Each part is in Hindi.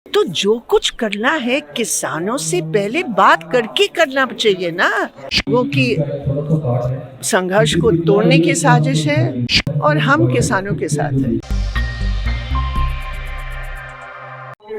तो जो कुछ करना है किसानों से पहले बात करके करना चाहिए ना। वो कि संघर्ष को तोड़ने की साजिश है और हम किसानों के साथ हैं।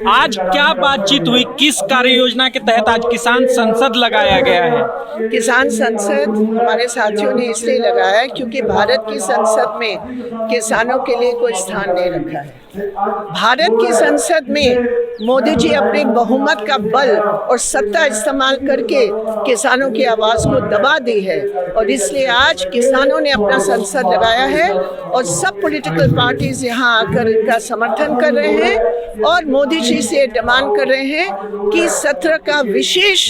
आज क्या बातचीत हुई, किस कार्य योजना के तहत आज किसान संसद लगाया गया है? किसान संसद हमारे साथियों ने इसलिए लगाया क्योंकि भारत की संसद में किसानों के लिए कोई स्थान नहीं रखा है। भारत की संसद में मोदी जी अपने बहुमत का बल और सत्ता इस्तेमाल करके किसानों की आवाज को दबा दी है और इसलिए आज किसानों ने अपना संसद लगाया है और सब पॉलिटिकल पार्टीज यहाँ आकर इनका समर्थन कर रहे हैं और मोदी जी से डिमांड कर रहे हैं कि सत्र का विशेष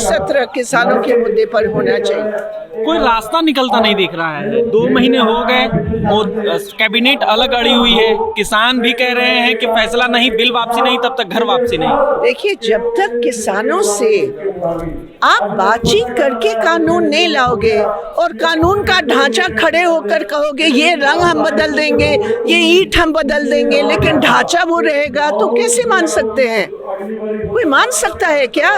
सत्र किसानों के मुद्दे पर होना चाहिए। कोई रास्ता निकलता नहीं दिख रहा है। 2 महीने हो गए, कैबिनेट अलग अड़ी हुई है, किसान भी कह रहे हैं कि फैसला नहीं, बिल वापसी नहीं, तब तक घर वापसी नहीं। देखिए, जब तक किसानों से आप बातचीत करके कानून नहीं लाओगे और कानून का ढांचा खड़े होकर कहोगे ये रंग हम बदल देंगे, ये ईंट हम बदल देंगे, लेकिन ढांचा वो रहेगा, तो कैसे मान सकते हैं? कोई मान सकता है क्या?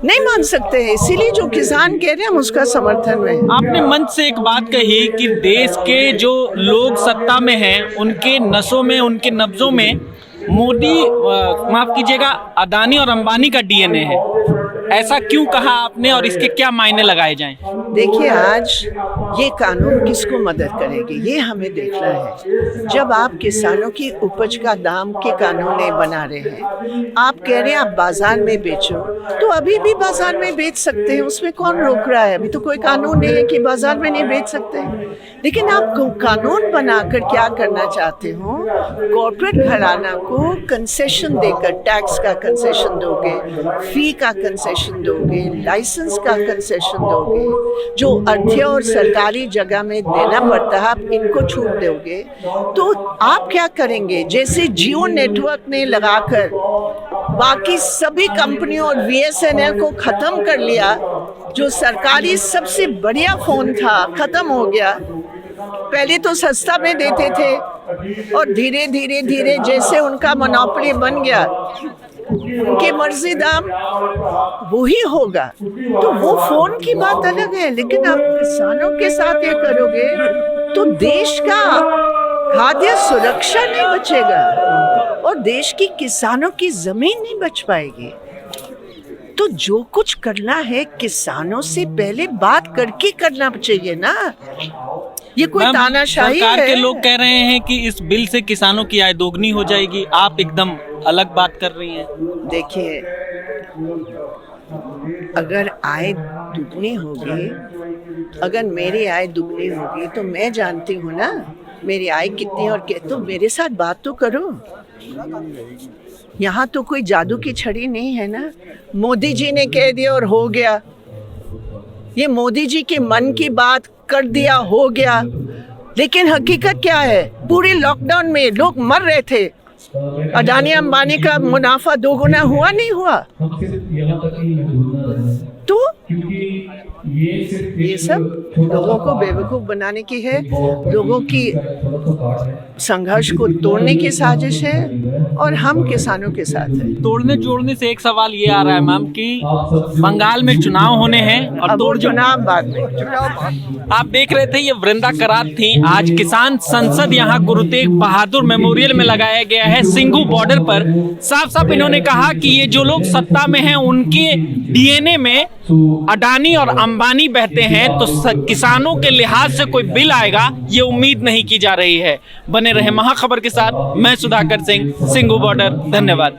नहीं मान सकते हैं। इसीलिए जो किसान कह रहे हैं हम उसका समर्थन में। आपने मंच से एक बात कही कि देश के जो लोग सत्ता में हैं उनके नसों में, उनके नब्जों में मोदी, माफ कीजिएगा, अदानी और अंबानी का डीएनए है। ऐसा क्यों कहा आपने और इसके क्या मायने लगाए जाएं? देखिए, आज ये कानून किसको मदद करेगी ये हमें देखना है। जब आप किसानों की उपज का दाम के कानून नहीं बना रहे हैं, आप कह रहे हैं आप बाजार में बेचो, तो अभी भी बाजार में बेच सकते हैं, उसमें कौन रोक रहा है? अभी तो कोई कानून नहीं है कि बाजार में नहीं बेच सकते हैं। लेकिन आप कानून बनाकर क्या करना चाहते हो? कॉर्पोरेट घराना को कंसेशन देकर, टैक्स का कंसेशन दोगे, फी का कंसेशन दोगे, लाइसेंस का कंसेशन दोगे, जो अर्थ्य और सरकारी जगह में देना पड़ता है आप इनको छूट दोगे, तो आप क्या करेंगे? जैसे जियो नेटवर्क ने लगाकर बाकी सभी कंपनियों और बीएसएनएल को खत्म कर लिया, जो सरकारी सबसे बढ़िया फोन था, खत्म हो गया। पहले तो सस्ता में देते थे और धीरे धीरे जैसे उनका मोनोपोली बन गया, उनकी मर्जी दाम वही होगा। तो वो फोन की बात अलग है, लेकिन आप किसानों के साथ ये करोगे तो देश का खाद्य सुरक्षा नहीं बचेगा और देश की किसानों की जमीन नहीं बच पाएगी। तो जो कुछ करना है किसानों से पहले बात करके करना चाहिए ना। ये कोई तानाशाही है? सरकार के लोग कह रहे हैं कि इस बिल से किसानों की आय दोगुनी हो जाएगी, आप एकदम अलग बात कर रही हैं। देखिए, अगर आय दुगनी होगी, अगर मेरी आय दुगनी होगी तो मैं जानती हूँ ना मेरी आय कितनी और क्या, तो मेरे साथ बात तो करो। यहाँ तो कोई जादू की छड़ी नहीं है ना। मोदी जी ने कह दिया और हो गया। ये मोदी जी के मन की बात कर दिया, हो गया। लेकिन हकीकत क्या है? पूरे लॉकडाउन में लोग मर रहे थे। अडानी अंबानी का मुनाफा दोगुना हुआ नहीं हुआ? तो ये सब लोगों को बेवकूफ बनाने की है, लोगों की संघर्ष को तोड़ने की साजिश है और हम किसानों के साथ हैं। तोड़ने जोड़ने से एक सवाल ये आ रहा है मैम कि बंगाल में चुनाव होने हैं और तोड़ चुनाव बाद में। आप देख रहे थे ये वृंदा करात थी। आज किसान संसद यहाँ गुरु तेग बहादुर मेमोरियल में लगाया गया है, सिंघू बॉर्डर पर। साफ साफ इन्होंने कहा कि ये जो लोग सत्ता में हैं उनके डीएनए में अडानी और अंबानी बहते हैं, तो किसानों के लिहाज से कोई बिल आएगा ये उम्मीद नहीं की जा रही है। बने रहे महाखबर के साथ, मैं सुधाकर सिंह, सिंघू बॉर्डर। धन्यवाद।